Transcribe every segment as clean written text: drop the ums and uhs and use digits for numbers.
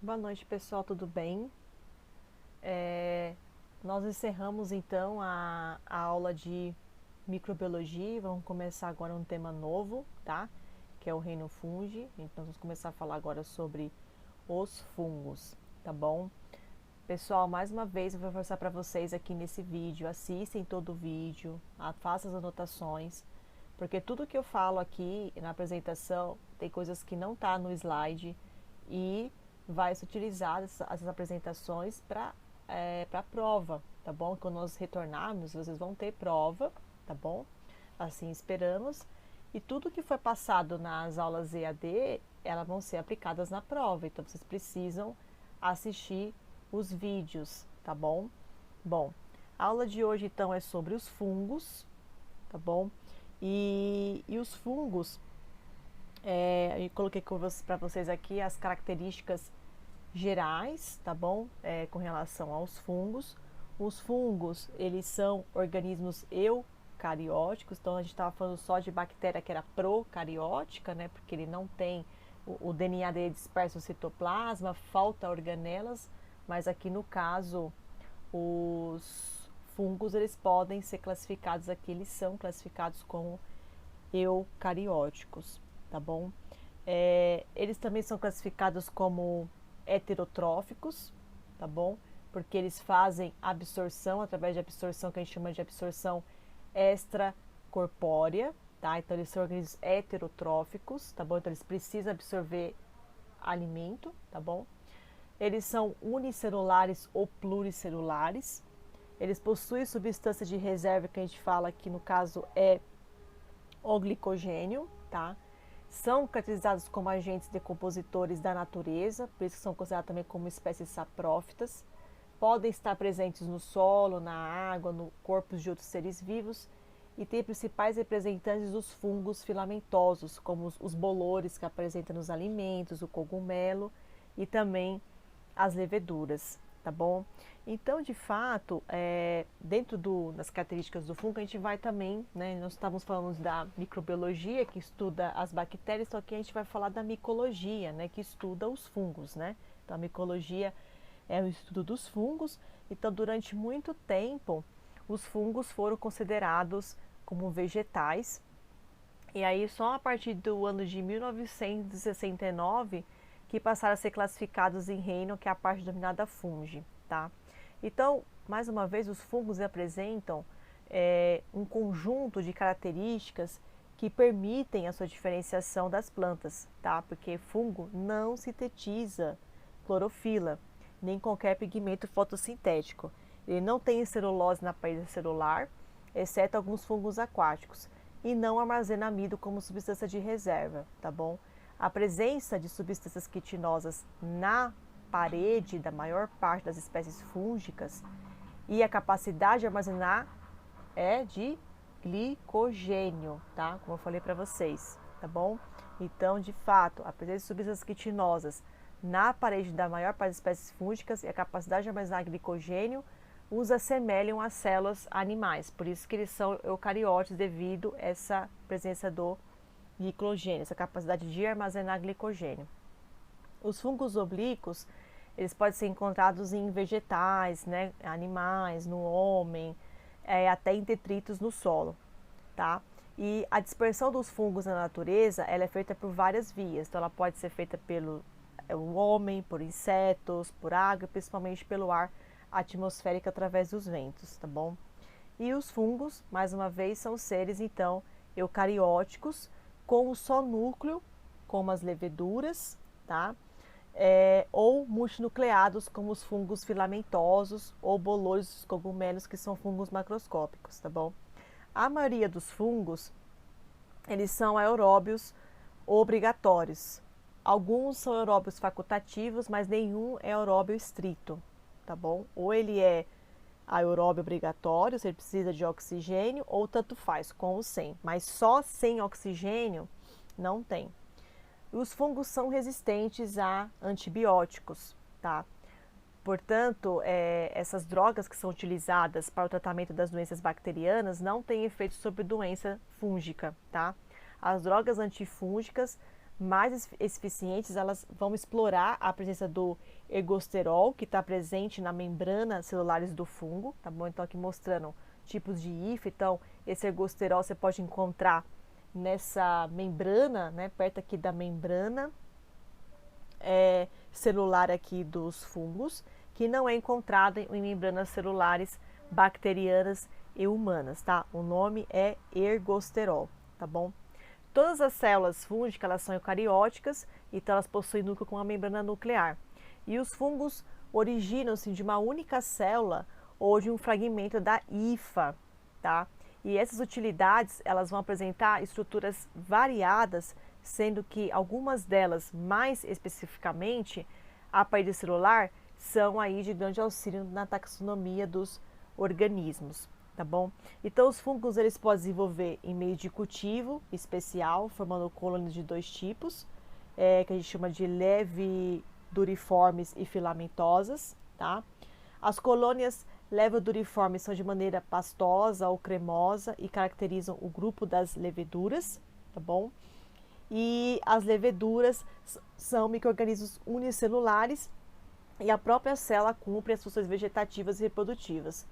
Boa noite, pessoal, tudo bem? Nós encerramos então a aula de microbiologia e vamos começar agora um tema novo, tá? Que é o reino fungi. Então, vamos começar a falar agora sobre os fungos, tá bom? Pessoal, mais uma vez eu vou reforçar para vocês aqui nesse vídeo, assistem todo o vídeo, façam as anotações, porque tudo que eu falo aqui na apresentação tem coisas que não tá no slide e vai se utilizar essas apresentações para para prova, tá bom? Quando nós retornarmos, vocês vão ter prova, tá bom? Assim esperamos. E tudo que foi passado nas aulas EAD, elas vão ser aplicadas na prova. Então vocês precisam assistir os vídeos, tá bom? Bom, a aula de hoje então é sobre os fungos, tá bom? E os fungos, eu coloquei para vocês aqui as características gerais, tá bom? Com relação aos fungos. Os fungos, eles são organismos eucarióticos, então a gente estava falando só de bactéria que era procariótica, né? Porque ele não tem o DNA dele disperso no citoplasma, falta organelas, mas aqui no caso os fungos eles podem ser classificados aqui, eles são classificados como eucarióticos, tá bom? Eles também são classificados como heterotróficos, tá bom? Porque eles fazem absorção, através de absorção que a gente chama de absorção extracorpórea, tá? Então eles são organismos heterotróficos, tá bom? Então eles precisam absorver alimento, tá bom? Eles são unicelulares ou pluricelulares. Eles possuem substância de reserva que a gente fala que no caso é o glicogênio, tá? São caracterizados como agentes decompositores da natureza, por isso que são considerados também como espécies saprófitas. Podem estar presentes no solo, na água, no corpos de outros seres vivos e têm principais representantes dos fungos filamentosos, como os bolores que apresentam nos alimentos, o cogumelo e também as leveduras, tá bom? Então, de fato, dentro das características do fungo, a gente vai também, né? Nós estávamos falando da microbiologia, que estuda as bactérias, só que a gente vai falar da micologia, né? Que estuda os fungos, né? Então, a micologia é o estudo dos fungos. Então, durante muito tempo, os fungos foram considerados como vegetais. E aí, só a partir do ano de 1969, que passaram a ser classificados em reino, que é a parte denominada fungi, tá? Então, mais uma vez, os fungos apresentam um conjunto de características que permitem a sua diferenciação das plantas, tá? Porque fungo não sintetiza clorofila, nem qualquer pigmento fotossintético. Ele não tem celulose na parede celular, exceto alguns fungos aquáticos, e não armazena amido como substância de reserva, tá bom? A presença de substâncias quitinosas na parede da maior parte das espécies fúngicas e a capacidade de armazenar é de glicogênio, tá? Como eu falei para vocês, tá bom? Então, de fato, a presença de substâncias quitinosas na parede da maior parte das espécies fúngicas e a capacidade de armazenar glicogênio os assemelham às células animais, por isso que eles são eucariotes devido a essa presença do glicogênio, essa capacidade de armazenar glicogênio. Os fungos oblíquos, eles podem ser encontrados em vegetais, né, animais, no homem, até em detritos no solo, tá? E a dispersão dos fungos na natureza, ela é feita por várias vias. Então, ela pode ser feita pelo o homem, por insetos, por água, principalmente pelo ar atmosférico através dos ventos, tá bom? E os fungos, mais uma vez, são seres, então, eucarióticos, com um só núcleo, como as leveduras, tá? Ou multinucleados, como os fungos filamentosos ou bolores dos cogumelos, que são fungos macroscópicos, tá bom? A maioria dos fungos, eles são aeróbios obrigatórios. Alguns são aeróbios facultativos, mas nenhum é aeróbio estrito, tá bom? Ou ele é aeróbio obrigatório, você precisa de oxigênio, ou tanto faz, com ou sem. Mas só sem oxigênio não tem. Os fungos são resistentes a antibióticos, tá? Portanto, essas drogas que são utilizadas para o tratamento das doenças bacterianas não têm efeito sobre doença fúngica, tá? As drogas antifúngicas mais eficientes, elas vão explorar a presença do ergosterol, que está presente na membrana celulares do fungo, tá bom? Então, aqui mostrando tipos de hifa. Então, esse ergosterol você pode encontrar nessa membrana, né, perto aqui da membrana celular aqui dos fungos, que não é encontrada em membranas celulares bacterianas e humanas, tá? O nome é ergosterol, tá bom? Todas as células fúngicas, elas são eucarióticas, então elas possuem núcleo com uma membrana nuclear. E os fungos originam-se de uma única célula ou de um fragmento da hifa, tá? E essas utilidades, elas vão apresentar estruturas variadas, sendo que algumas delas, mais especificamente, a parede celular, são aí de grande auxílio na taxonomia dos organismos, tá bom? Então, os fungos, eles podem desenvolver em meio de cultivo especial, formando colônias de dois tipos, que a gente chama de leveduriformes e filamentosas, tá? As colônias leveduriformes são de maneira pastosa ou cremosa e caracterizam o grupo das leveduras, tá bom? E as leveduras são micro-organismos unicelulares e a própria célula cumpre as funções vegetativas e reprodutivas.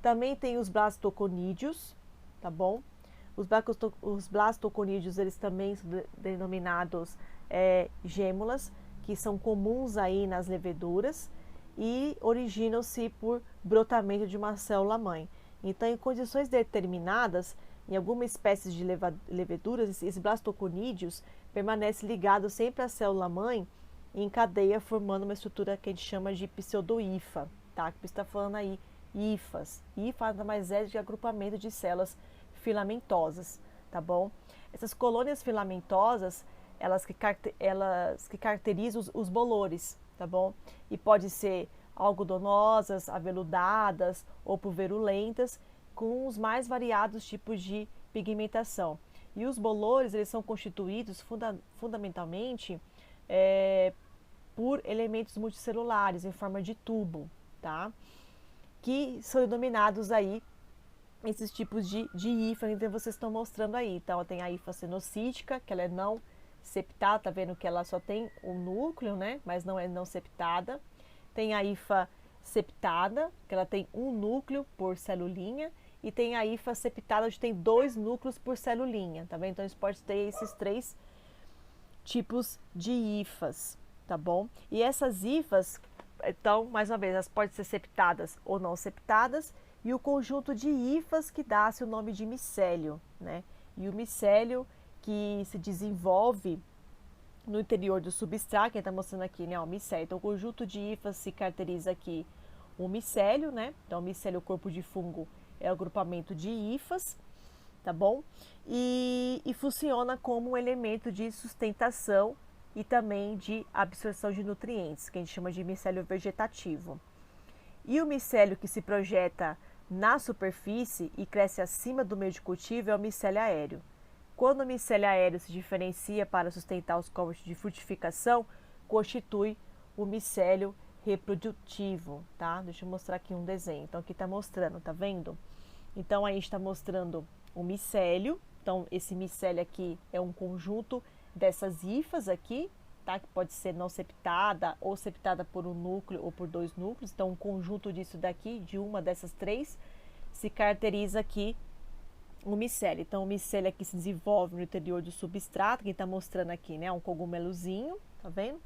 Também tem os blastoconídeos, tá bom? Os blastoconídeos, eles também são denominados gêmulas, que são comuns aí nas leveduras e originam-se por brotamento de uma célula-mãe. Então, em condições determinadas, em alguma espécie de leveduras, esses blastoconídeos permanecem ligados sempre à célula-mãe em cadeia, formando uma estrutura que a gente chama de pseudohifa, tá? Que está falando aí, hifas. Hifa nada mais é de agrupamento de células filamentosas, tá bom? Essas colônias filamentosas, elas que caracterizam os bolores, tá bom? E pode ser algodonosas, aveludadas ou pulverulentas, com os mais variados tipos de pigmentação. E os bolores, eles são constituídos fundamentalmente por elementos multicelulares em forma de tubo, tá? Que são denominados aí esses tipos de hifa que vocês estão mostrando aí. Então, tem a hifa cenocítica, que ela é não septada, tá vendo que ela só tem o núcleo, né? Mas não é não septada. Tem a hifa septada, que ela tem um núcleo por celulinha. E tem a hifa septada, onde tem 2 núcleos por celulinha, tá vendo? Então, a gente pode ter esses 3 tipos de hifas, tá bom? E essas hifas, então, mais uma vez, elas podem ser septadas ou não septadas, e o conjunto de hifas que dá-se o nome de micélio, né? E o micélio que se desenvolve no interior do substrato, que está mostrando aqui, né? O micélio. Então, o conjunto de hifas se caracteriza aqui o micélio, né? Então, o micélio, o corpo de fungo, é o agrupamento de hifas, tá bom? E funciona como um elemento de sustentação e também de absorção de nutrientes, que a gente chama de micélio vegetativo. E o micélio que se projeta na superfície e cresce acima do meio de cultivo é o micélio aéreo. Quando o micélio aéreo se diferencia para sustentar os corpos de frutificação, constitui o micélio reprodutivo, tá? Deixa eu mostrar aqui um desenho. Então, aqui está mostrando, tá vendo? Então, a gente está mostrando o micélio. Então, esse micélio aqui é um conjunto dessas hifas aqui, tá? Que pode ser não septada ou septada por um núcleo ou por 2 núcleos. Então, um conjunto disso daqui, de uma dessas 3, se caracteriza aqui o micélio. Então, o micélio aqui se desenvolve no interior do substrato, que está mostrando aqui, né? Um cogumelozinho, tá vendo?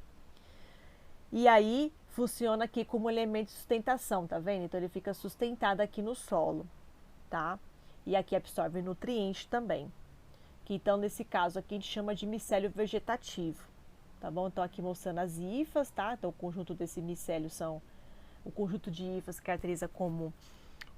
E aí, funciona aqui como elemento de sustentação, tá vendo? Então, ele fica sustentado aqui no solo, tá? E aqui absorve nutrientes também. Que então, nesse caso aqui, a gente chama de micélio vegetativo, tá bom? Então, aqui mostrando as hifas, tá? Então, o conjunto desse micélio são... O conjunto de hifas se caracteriza como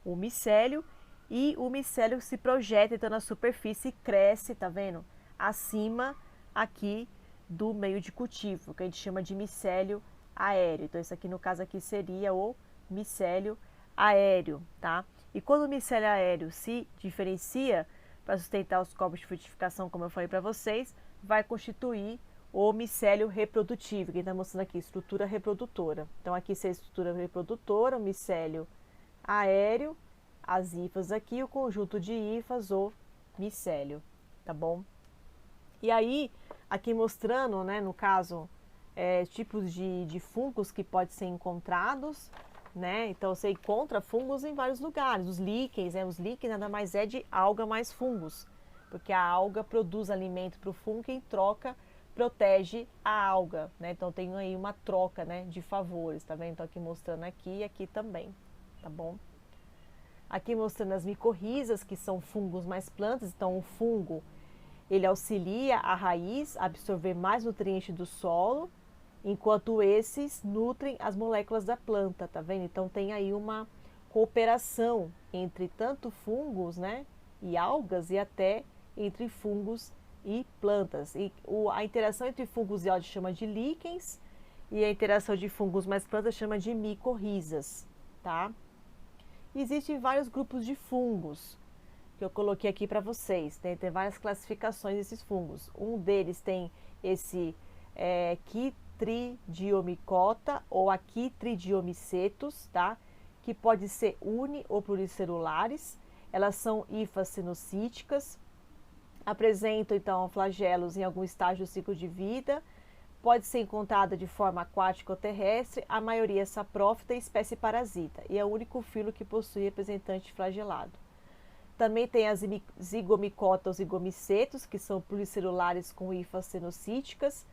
o micélio. E o micélio se projeta, então, na superfície e cresce, tá vendo? Acima aqui do meio de cultivo, que a gente chama de micélio aéreo. Então, isso aqui, no caso aqui, seria o micélio aéreo, tá? E quando o micélio aéreo se diferencia para sustentar os corpos de frutificação, como eu falei para vocês, vai constituir o micélio reprodutivo, que está mostrando aqui, estrutura reprodutora. Então, aqui seria a estrutura reprodutora, o micélio aéreo, as hifas aqui, o conjunto de hifas, ou micélio, tá bom? E aí, aqui mostrando, né, no caso, tipos de fungos que podem ser encontrados, né? Então, você encontra fungos em vários lugares. Os líquens, né? Os líquens nada mais é de alga mais fungos, porque a alga produz alimento para o fungo e em troca protege a alga, né? Então, tem aí uma troca, né, de favores, tá vendo? Então, aqui mostrando aqui e aqui também, tá bom? Aqui mostrando as micorrizas, que são fungos mais plantas. Então, o fungo, ele auxilia a raiz a absorver mais nutrientes do solo, enquanto esses nutrem as moléculas da planta, tá vendo? Então tem aí uma cooperação entre tanto fungos, né, e algas e até entre fungos e plantas. E a interação entre fungos e algas chama de líquens e a interação de fungos mais plantas chama de micorrizas, tá? Existem vários grupos de fungos que eu coloquei aqui para vocês, né? Tem várias classificações desses fungos. Um deles tem esse Chytridiomycota ou a Chytridiomycetus, tá? Que pode ser uni ou pluricelulares. Elas são hifas sinocíticas, apresentam então flagelos em algum estágio do ciclo de vida. Pode ser encontrada de forma aquática ou terrestre, a maioria é saprófita e espécie parasita, e é o único filo que possui representante flagelado. Também tem as zigomicota ou zigomicetos, que são pluricelulares com hifas cenocíticas,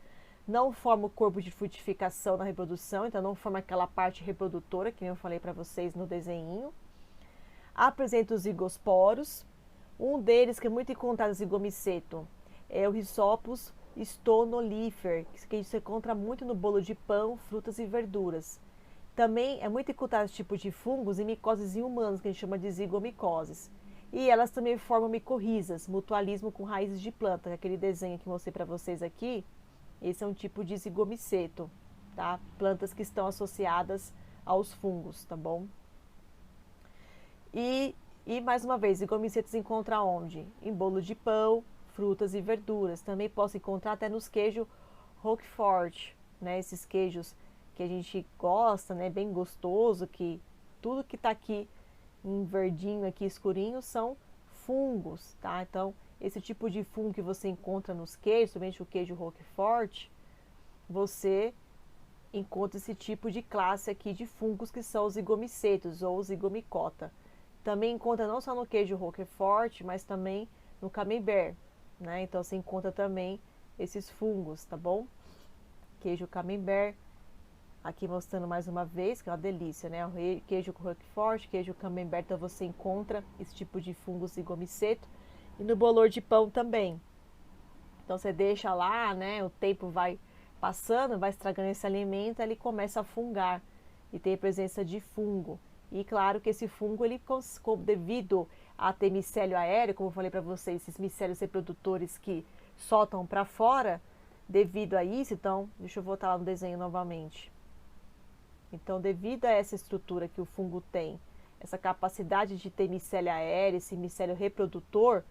não formam o corpo de frutificação na reprodução, então não forma aquela parte reprodutora, que eu falei para vocês no desenho. Apresenta os zigosporos, um deles que é muito encontrado zigomiceto é o Rhizopus stonolifer, que se encontra muito no bolo de pão, frutas e verduras. Também é muito encontrado esse tipo de fungos em micoses em humanos, que a gente chama de zigomicoses. E elas também formam micorrizas, mutualismo com raízes de planta, aquele desenho que eu mostrei para vocês aqui. Esse é um tipo de zigomiceto, tá? Plantas que estão associadas aos fungos, tá bom? E mais uma vez, zigomicetos encontra onde? Em bolo de pão, frutas e verduras. Também posso encontrar até nos queijos Roquefort, né? Esses queijos que a gente gosta, né? Bem gostoso, que tudo que tá aqui em verdinho, aqui escurinho, são fungos, tá? Então, esse tipo de fungo que você encontra nos queijos, somente o queijo Roquefort, você encontra esse tipo de classe aqui de fungos que são os zigomicetos ou zigomicota. Também encontra não só no queijo Roquefort, mas também no camembert, né? Então você encontra também esses fungos, tá bom? Queijo camembert, aqui mostrando mais uma vez, que é uma delícia, né? O queijo Roquefort, queijo camembert, então você encontra esse tipo de fungo zigomiceto. E no bolor de pão também. Então você deixa lá, né? O tempo vai passando, vai estragando esse alimento, ele começa a fungar e tem presença de fungo. E claro que esse fungo, ele devido a ter micélio aéreo, como eu falei para vocês, esses micélios reprodutores que soltam para fora, devido a isso, então, deixa eu voltar lá no desenho novamente. Então, devido a essa estrutura que o fungo tem, essa capacidade de ter micélio aéreo, esse micélio reprodutor,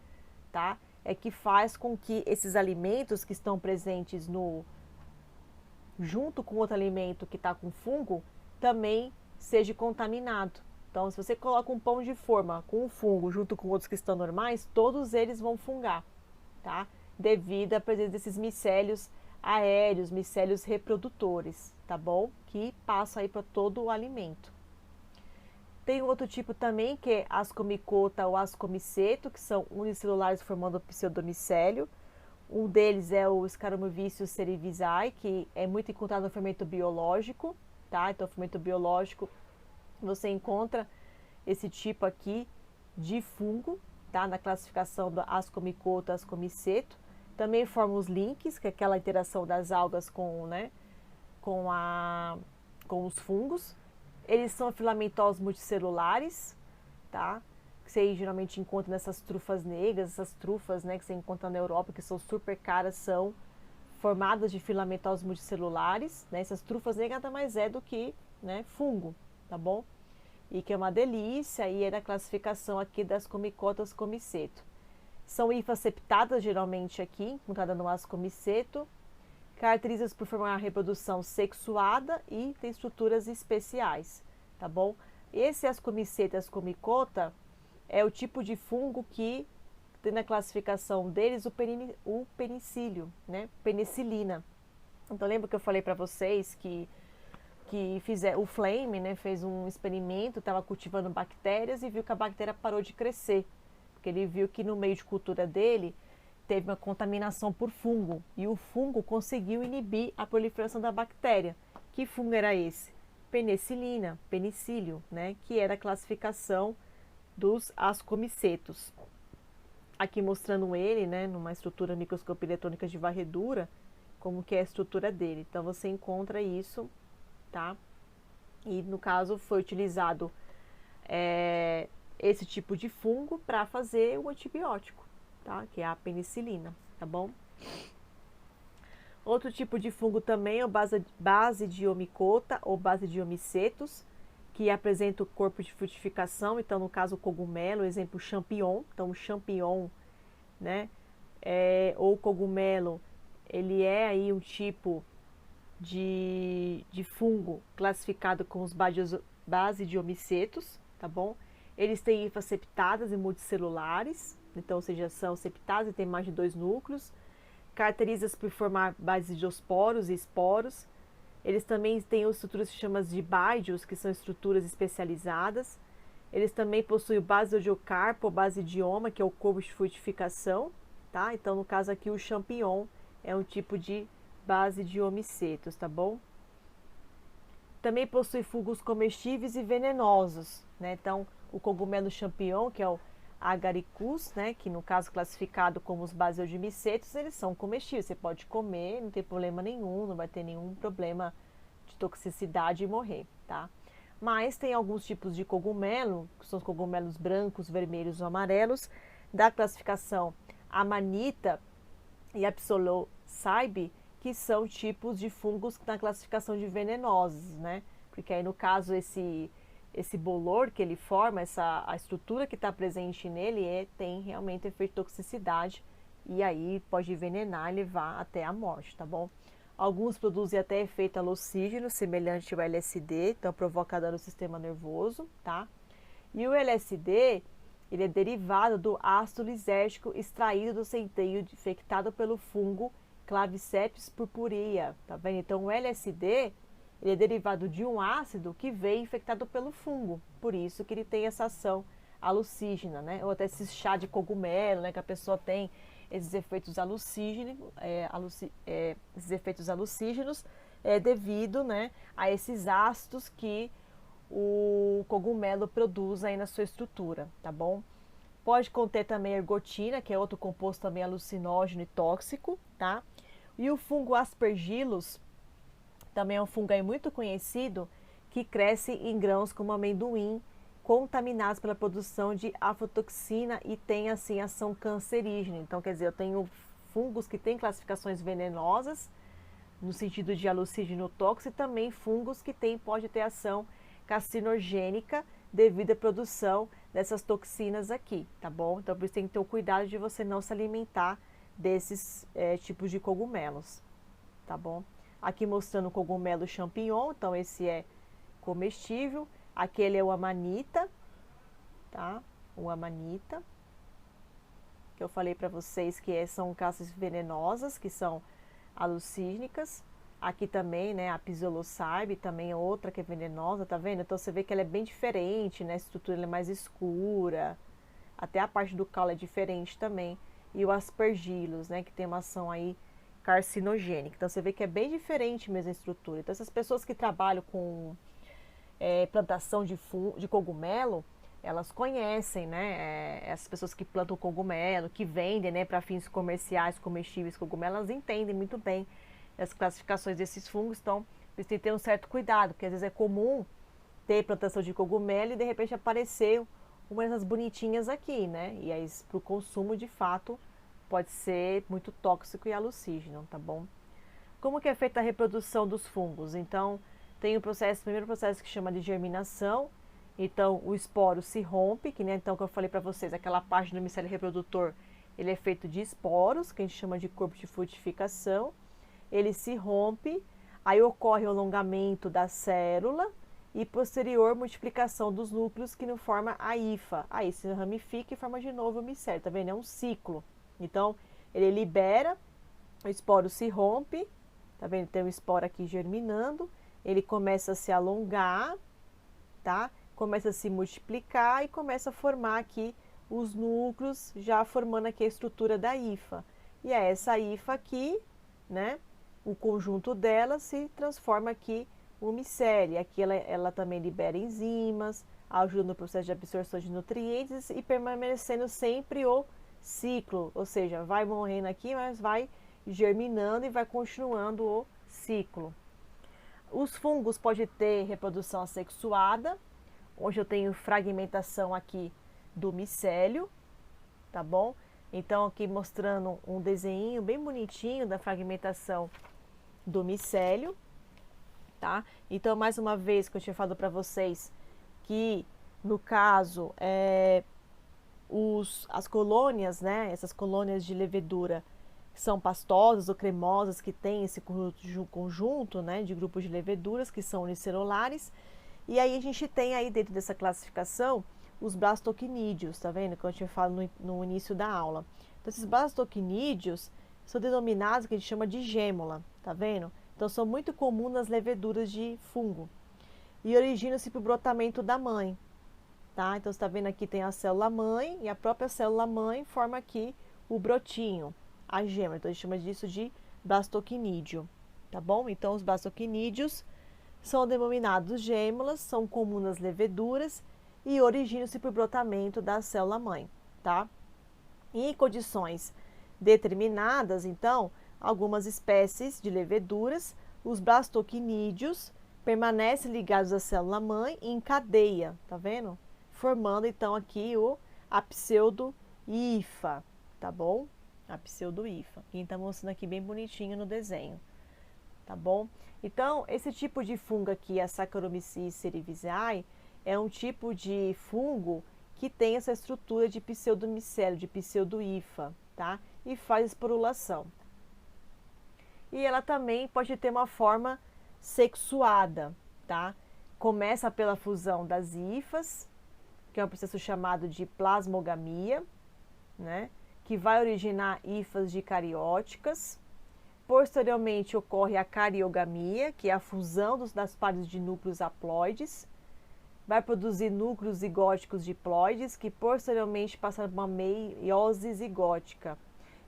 tá? É que faz com que esses alimentos que estão presentes no junto com outro alimento que está com fungo, também seja contaminado. Então, se você coloca um pão de forma com um fungo junto com outros que estão normais, todos eles vão fungar, tá? Devido à presença desses micélios aéreos, micélios reprodutores, tá bom? Que passam aí para todo o alimento. Tem outro tipo também que é ascomicota ou ascomiceto, que são unicelulares formando pseudomicélio. Um deles é o Scaramouviceus cerevisiae, que é muito encontrado no fermento biológico, tá? Então, fermento biológico, você encontra esse tipo aqui de fungo, tá? Na classificação do Ascomicota, Ascomiceto. Também forma os links, que é aquela interação das algas com, né, com os fungos. Eles são filamentosos multicelulares, tá? Que você geralmente encontra nessas trufas negras, essas trufas, né, que você encontra na Europa, que são super caras, são formadas de filamentosos multicelulares, né? Essas trufas negras nada mais é do que, né, fungo, tá bom? E que é uma delícia, e é da classificação aqui das comicotas comiceto. São hifas septadas, geralmente aqui, encontrada no ascomiceto, caracterizadas por formar uma reprodução sexuada e tem estruturas especiais, tá bom? Esse ascomiceto e ascomicota é o tipo de fungo que tem na classificação deles o penicílio, né? Penicilina. Então lembra que eu falei para vocês que o Flame, né, fez um experimento, estava cultivando bactérias e viu que a bactéria parou de crescer, porque ele viu que no meio de cultura dele teve uma contaminação por fungo e o fungo conseguiu inibir a proliferação da bactéria. Que fungo era esse? Penicilina, penicílio, né, que era a classificação dos ascomicetos. Aqui mostrando ele, né, numa estrutura microscópia eletrônica de varredura, como que é a estrutura dele. Então você encontra isso, tá? E no caso foi utilizado esse tipo de fungo para fazer o antibiótico, tá? Que é a penicilina, tá bom? Outro tipo de fungo também é o Basidiomycota ou Basidiomycetus, que apresenta o corpo de frutificação. Então, no caso, o cogumelo, exemplo, champignon. Então, o champignon, né, ou cogumelo, ele é aí um tipo de fungo classificado com os Basidiomycetus, tá bom? Eles têm hifas septadas e multicelulares, então, ou seja, são septadas e tem mais de 2 núcleos. Caracteriza-se por formar basidiosporos e esporos. Eles também têm estruturas que chamam de bádios, que são estruturas especializadas. Eles também possuem o basidiocarpo ou basidioma, que é o corpo de frutificação, tá? Então, no caso aqui, o champignon é um tipo de Basidiomycetus, tá bom? Também possui fungos comestíveis e venenosos, né? Então, o cogumelo champignon, que é o Agaricus, né, que no caso classificado como os Basidiomycetus, eles são comestíveis, você pode comer, não tem problema nenhum, não vai ter nenhum problema de toxicidade e morrer, tá? Mas tem alguns tipos de cogumelo, que são os cogumelos brancos, vermelhos ou amarelos, da classificação Amanita e a Psilocybe, que são tipos de fungos na classificação de venenosos, né? Porque aí no caso esse bolor que ele forma, a estrutura que está presente nele tem realmente efeito de toxicidade e aí pode envenenar e levar até a morte, tá bom? Alguns produzem até efeito alucígeno, semelhante ao LSD, então provoca dano no sistema nervoso, tá? E o LSD, ele é derivado do ácido lisérgico extraído do centeio infectado pelo fungo Claviceps purpurea, tá vendo? Então o LSD, ele é derivado de um ácido que veio infectado pelo fungo, por isso que ele tem essa ação alucígena, né? Ou até esse chá de cogumelo, né? Que a pessoa tem esses efeitos alucígenos, devido, né, a esses ácidos que o cogumelo produz aí na sua estrutura, tá bom? Pode conter também ergotina, que é outro composto também alucinógeno e tóxico, tá? E o fungo Aspergillus também é um fungo aí muito conhecido, que cresce em grãos como amendoim, contaminados pela produção de aflatoxina e tem assim ação cancerígena. Então, quer dizer, eu tenho fungos que têm classificações venenosas, no sentido de alucígeno tóxico, e também fungos que pode ter ação carcinogênica devido à produção dessas toxinas aqui, tá bom? Então, por isso tem que ter o cuidado de você não se alimentar desses tipos de cogumelos, tá bom? Aqui mostrando o cogumelo champignon, então esse é comestível. Aquele é o amanita, tá? O amanita, que eu falei para vocês que são caças venenosas, que são alucínicas. Aqui também, né, a Psilocybe também é outra que é venenosa, tá vendo? Então você vê que ela é bem diferente, né? A estrutura é mais escura, até a parte do caule é diferente também. E o Aspergillus, né, que tem uma ação aí carcinogênica. Então você vê que é bem diferente mesmo a estrutura. Então essas pessoas que trabalham com plantação de cogumelo, elas conhecem, né? Essas pessoas que plantam cogumelo, que vendem, né, para fins comerciais, comestíveis, cogumelo, elas entendem muito bem as classificações desses fungos, então eles têm que ter um certo cuidado, porque às vezes é comum ter plantação de cogumelo e de repente aparecer uma dessas bonitinhas aqui, né? E aí para o consumo de fato pode ser muito tóxico e alucígeno, tá bom? Como que é feita a reprodução dos fungos? Então, tem o primeiro processo que chama de germinação. Então, o esporo se rompe, que nem então que eu falei para vocês, aquela parte do micélio reprodutor, ele é feito de esporos, que a gente chama de corpo de frutificação. Ele se rompe, aí ocorre o alongamento da célula e posterior multiplicação dos núcleos que não forma a hifa. Aí se ramifica e forma de novo o micélio, tá vendo? É um ciclo. Então, ele libera, o esporo se rompe, tá vendo? Tem o esporo aqui germinando, ele começa a se alongar, tá? Começa a se multiplicar e começa a formar aqui os núcleos, já formando aqui a estrutura da hifa. E é essa hifa aqui, né? O conjunto dela se transforma aqui o micélio. Aqui ela também libera enzimas, ajuda no processo de absorção de nutrientes e permanecendo sempre o ciclo, ou seja, vai morrendo aqui, mas vai germinando e vai continuando o ciclo. Os fungos podem ter reprodução assexuada, onde eu tenho fragmentação aqui do micélio, tá bom? Então aqui mostrando um desenho bem bonitinho da fragmentação do micélio, tá? Então mais uma vez que eu tinha falado para vocês que no caso as colônias, né? Essas colônias de levedura que são pastosas ou cremosas, que tem esse conjunto, né, de grupos de leveduras que são unicelulares. E aí a gente tem aí dentro dessa classificação os blastoquinídeos, tá vendo? Que eu tinha falado no início da aula. Então esses blastoquinídeos são denominados, que a gente chama de gêmula, tá vendo? Então são muito comuns nas leveduras de fungo e originam-se por brotamento da mãe, tá? Então você está vendo aqui tem a célula mãe e a própria célula mãe forma aqui o brotinho, a gêmula. Então a gente chama disso de blastoquinídeo, tá bom? Então os blastoquinídeos são denominados gêmulas, são comuns nas leveduras e originam-se por brotamento da célula mãe, tá? Em condições determinadas, então, algumas espécies de leveduras, os blastoquinídeos permanecem ligados à célula mãe em cadeia, tá vendo? Formando então aqui a pseudo-hifa, tá bom? A pseudo-hifa. Quem tá mostrando aqui bem bonitinho no desenho, tá bom? Então, esse tipo de fungo aqui, a Saccharomyces cerevisiae, é um tipo de fungo que tem essa estrutura de pseudomicélio, de pseudo-hifa, tá? E faz esporulação. E ela também pode ter uma forma sexuada, tá? Começa pela fusão das hifas, que é um processo chamado de plasmogamia, né? Que vai originar hifas dicarióticas. Posteriormente ocorre a cariogamia, que é a fusão das pares de núcleos haploides. Vai produzir núcleos zigóticos diploides, que posteriormente passam por uma meiose zigótica.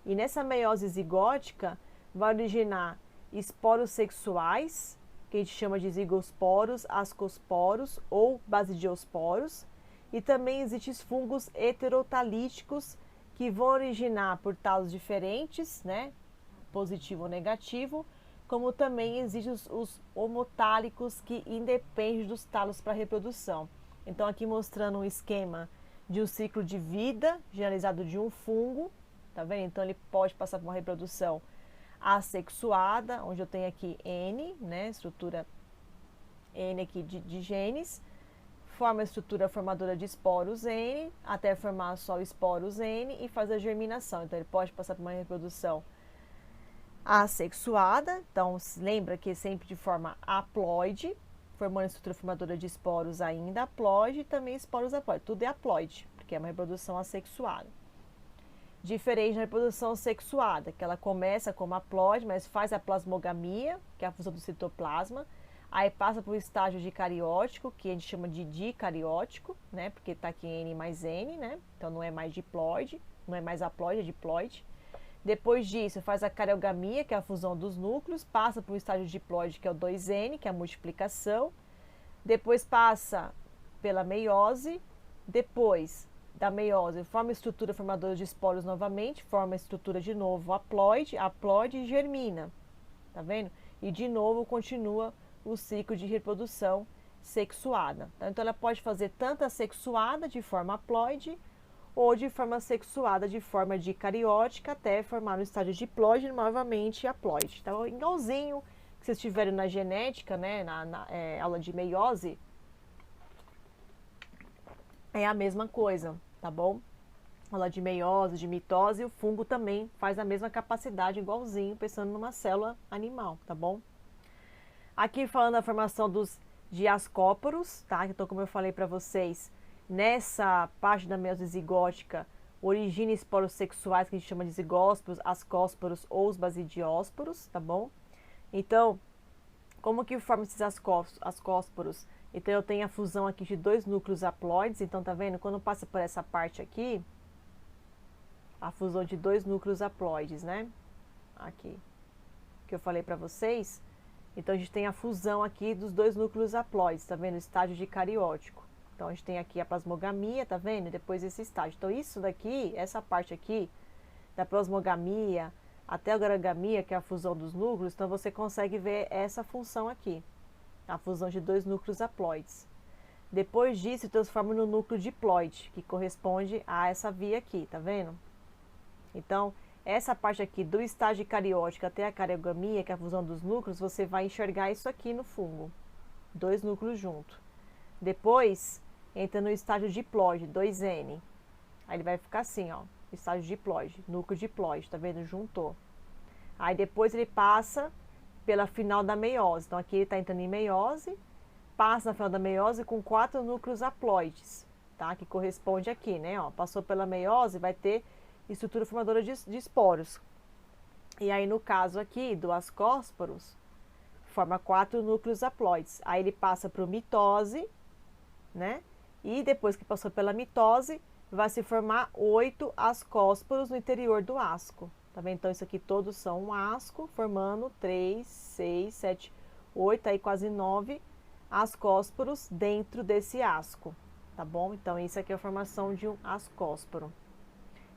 E nessa meiose zigótica vai originar esporos sexuais, que a gente chama de zigosporos, ascosporos ou basidiosporos. E também existem fungos heterotalíticos, que vão originar por talos diferentes, né? Positivo ou negativo, como também existem os homotálicos que independem dos talos para reprodução. Então aqui mostrando um esquema de um ciclo de vida generalizado de um fungo, tá vendo? Então ele pode passar por uma reprodução assexuada, onde eu tenho aqui N, né, estrutura N aqui de genes, forma a estrutura formadora de esporos N, até formar só esporos N e faz a germinação. Então ele pode passar por uma reprodução assexuada, então lembra que é sempre de forma haploide, formando a estrutura formadora de esporos ainda haploide e também esporos haploide, tudo é haploide, porque é uma reprodução assexuada. Diferente da reprodução sexuada, que ela começa como haploide, mas faz a plasmogamia, que é a fusão do citoplasma, aí passa para o estágio dicariótico, que a gente chama de dicariótico, né, porque está aqui N mais N, né, então não é mais diploide, não é mais haploide, é diploide. Depois disso, faz a cariogamia, que é a fusão dos núcleos, passa para o estágio diploide, que é o 2N, que é a multiplicação. Depois passa pela meiose. Depois da meiose, forma a estrutura formadora de esporos novamente, forma a estrutura de novo haploide, haploide e germina. Tá vendo? E de novo continua o ciclo de reprodução sexuada. Então ela pode fazer tanto a sexuada de forma haploide, ou de forma sexuada de forma dicariótica até formar no estágio diploide e novamente haploide. Então, igualzinho que vocês tiveram na genética, né, na aula de meiose, é a mesma coisa, tá bom? Aula de meiose, de mitose, o fungo também faz a mesma capacidade, igualzinho, pensando numa célula animal, tá bom? Aqui falando da formação dos de ascóporos, tá? Então, como eu falei para vocês, nessa parte da meiose zigótica, origina esporos sexuais que a gente chama de zigósporos, ascósporos ou os basidiósporos, tá bom? Então, como que forma esses ascósporos? Então, eu tenho a fusão aqui de dois núcleos haploides, então, tá vendo? Quando passa por essa parte aqui, a fusão de dois núcleos haploides, né? Aqui, que eu falei para vocês. Então, a gente tem a fusão aqui dos dois núcleos haploides, tá vendo? Estágio de cariótico. Então, a gente tem aqui a plasmogamia, tá vendo? E depois esse estágio. Então, isso daqui, essa parte aqui, da plasmogamia até a gragamia, que é a fusão dos núcleos, então você consegue ver essa função aqui, a fusão de dois núcleos haploides. Depois disso, transforma no núcleo diploide, que corresponde a essa via aqui, tá vendo? Então, essa parte aqui do estágio cariótico até a cariogamia, que é a fusão dos núcleos, você vai enxergar isso aqui no fungo, dois núcleos juntos. Depois, entra no estágio diploide, 2N. Aí ele vai ficar assim, ó, estágio diploide, núcleo diploide, tá vendo? Juntou. Aí depois ele passa pela final da meiose. Então aqui ele está entrando em meiose, passa na final da meiose com 4 núcleos haploides, tá? Que corresponde aqui, né? Ó, passou pela meiose, vai ter estrutura formadora de esporos. E aí no caso aqui do ascósporos, forma 4 núcleos haploides. Aí ele passa para o mitose, né? E depois que passou pela mitose, vai se formar 8 ascósporos no interior do asco. Tá vendo? Então, isso aqui todos são um asco, formando 3, 6, 7, 8, aí quase 9 ascósporos dentro desse asco. Tá bom? Então, isso aqui é a formação de um ascósporo.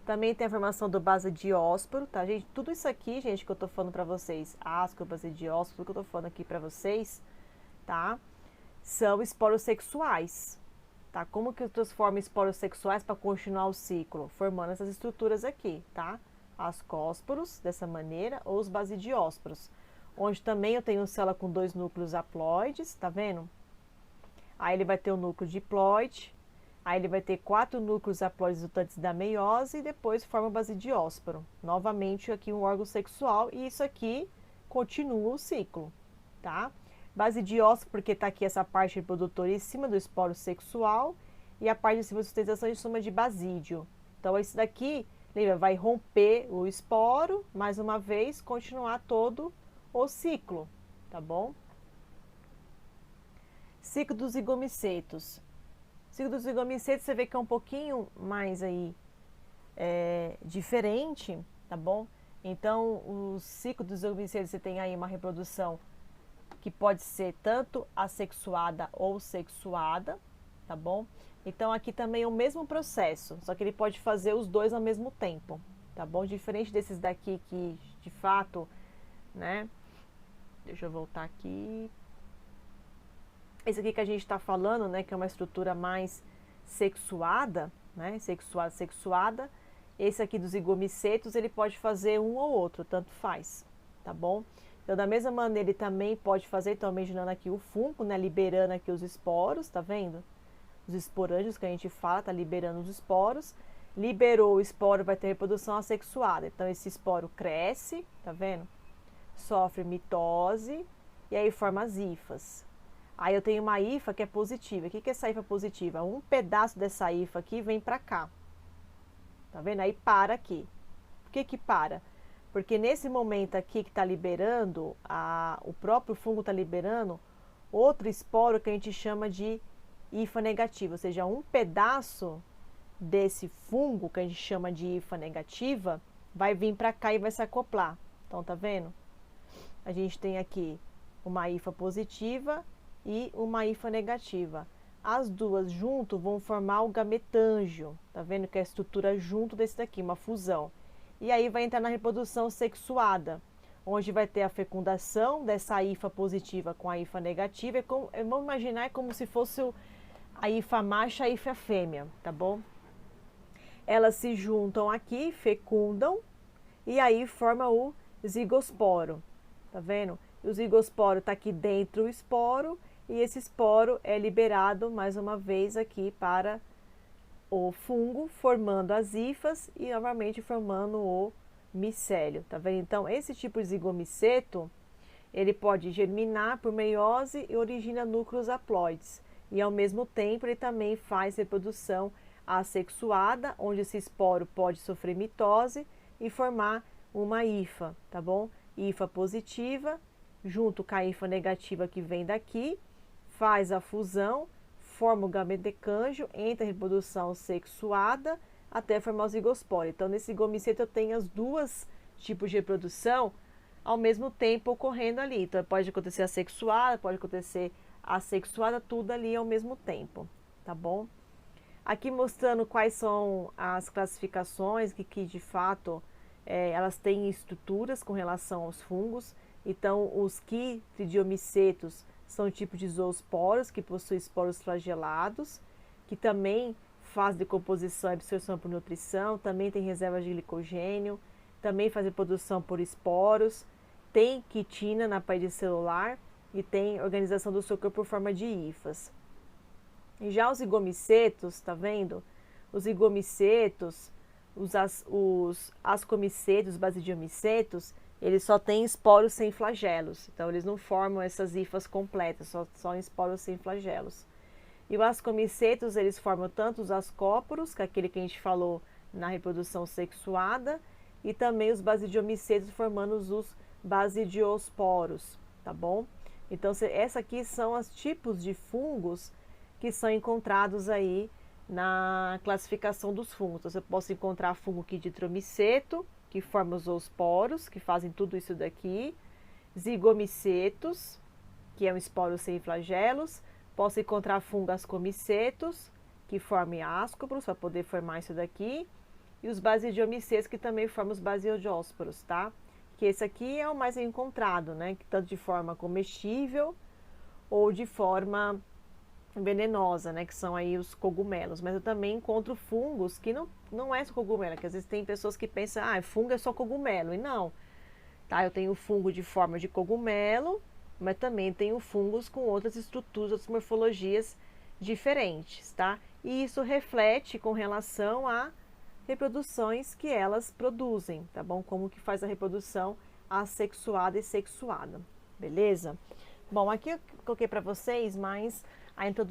Também tem a formação do basidiósporo, tá, gente? Tudo isso aqui, gente, que eu tô falando pra vocês, asco, basidiósporo, tudo que eu tô falando aqui pra vocês, tá? São esporos sexuais. Tá? Como que eu transformo esporos sexuais para continuar o ciclo? Formando essas estruturas aqui, tá? Ascósporos, dessa maneira, ou os basidiósporos. Onde também eu tenho célula com dois núcleos haploides, tá vendo? Aí ele vai ter o núcleo diploide, aí ele vai ter 4 núcleos haploides resultantes da meiose e depois forma o basidiósporo. Novamente aqui um órgão sexual e isso aqui continua o ciclo, tá? Basidiósporo, porque está aqui essa parte reprodutora em cima do esporo sexual e a parte de cima da sustentação a gente chama de basídio. Então, esse daqui, lembra, vai romper o esporo, mais uma vez, continuar todo o ciclo, tá bom? Ciclo dos zigomicetos. Ciclo dos zigomicetos, você vê que é um pouquinho mais aí diferente, tá bom? Então, o ciclo dos zigomicetos, você tem aí uma reprodução que pode ser tanto assexuada ou sexuada, tá bom? Então aqui também é o mesmo processo, só que ele pode fazer os dois ao mesmo tempo, tá bom? Diferente desses daqui que, de fato, né? Deixa eu voltar aqui. Esse aqui que a gente está falando, né, que é uma estrutura mais sexuada, né? Sexuada. Esse aqui dos zigomicetos, ele pode fazer um ou outro, tanto faz, tá bom? Então, da mesma maneira, ele também pode fazer, então, imaginando aqui o fungo, né, liberando aqui os esporos, tá vendo? Os esporângios que a gente fala, tá liberando os esporos. Liberou o esporo, vai ter reprodução assexuada. Então, esse esporo cresce, tá vendo? Sofre mitose e aí forma as hifas. Aí eu tenho uma hifa que é positiva. O que é essa hifa positiva? Um pedaço dessa hifa aqui vem pra cá. Tá vendo? Aí para aqui. Por que que para? Porque nesse momento aqui que está liberando, o próprio fungo está liberando outro esporo que a gente chama de hifa negativa, ou seja, um pedaço desse fungo que a gente chama de hifa negativa vai vir para cá e vai se acoplar. Então, tá vendo? A gente tem aqui uma hifa positiva e uma hifa negativa. As duas junto vão formar o gametângio, tá vendo? Que é a estrutura junto desse daqui, uma fusão. E aí vai entrar na reprodução sexuada, onde vai ter a fecundação dessa hifa positiva com a hifa negativa. Vamos imaginar como se fosse a hifa macho e a hifa fêmea, tá bom? Elas se juntam aqui, fecundam, e aí forma o zigosporo, tá vendo? O zigosporo está aqui dentro do esporo, e esse esporo é liberado mais uma vez aqui para o fungo, formando as hifas e novamente formando o micélio, tá vendo? Então, esse tipo de zigomiceto, ele pode germinar por meiose e origina núcleos haploides. E ao mesmo tempo ele também faz reprodução assexuada, onde esse esporo pode sofrer mitose e formar uma hifa, tá bom? Hifa positiva, junto com a hifa negativa que vem daqui, faz a fusão, forma o gametocândio, entra em reprodução sexuada até formar o zigosporo. Então, nesse zigomiceto eu tenho as duas tipos de reprodução ao mesmo tempo ocorrendo ali. Então, pode acontecer assexuada, pode acontecer assexuada, tudo ali ao mesmo tempo, tá bom? Aqui mostrando quais são as classificações que de fato elas têm estruturas com relação aos fungos. Então, os quitridiomicetos são um tipo de zoosporos que possuem esporos flagelados, que também faz decomposição e absorção por nutrição, também tem reservas de glicogênio, também faz reprodução por esporos, tem quitina na parede celular e tem organização do seu corpo por forma de hifas. E já os zigomicetos, tá vendo? Os zigomicetos, os ascomicetos, os basidiomicetos, eles só têm esporos sem flagelos. Então, eles não formam essas hifas completas, só esporos sem flagelos. E os ascomicetos, eles formam tanto os ascóporos, que é aquele que a gente falou na reprodução sexuada, e também os basidiomicetos formando os basidiosporos, tá bom? Então, essa aqui são os tipos de fungos que são encontrados aí na classificação dos fungos. Então, você pode encontrar fungo quitridiomiceto, que forma os zoosporos, que fazem tudo isso daqui, zigomicetos, que é um esporo sem flagelos, posso encontrar fungo ascomicetos, que formam ascopros, para poder formar isso daqui, e os basidiomicetos, que também formam os basidiósporos, tá? Que esse aqui é o mais encontrado, né? Tanto de forma comestível ou de forma venenosa, né, que são aí os cogumelos, mas eu também encontro fungos que não é só cogumelo, que às vezes tem pessoas que pensam, fungo é só cogumelo, e não, tá? Eu tenho fungo de forma de cogumelo, mas também tenho fungos com outras estruturas, outras morfologias diferentes, tá? E isso reflete com relação a reproduções que elas produzem, tá bom? Como que faz a reprodução assexuada e sexuada, beleza? Bom, aqui eu coloquei para vocês mais a introdução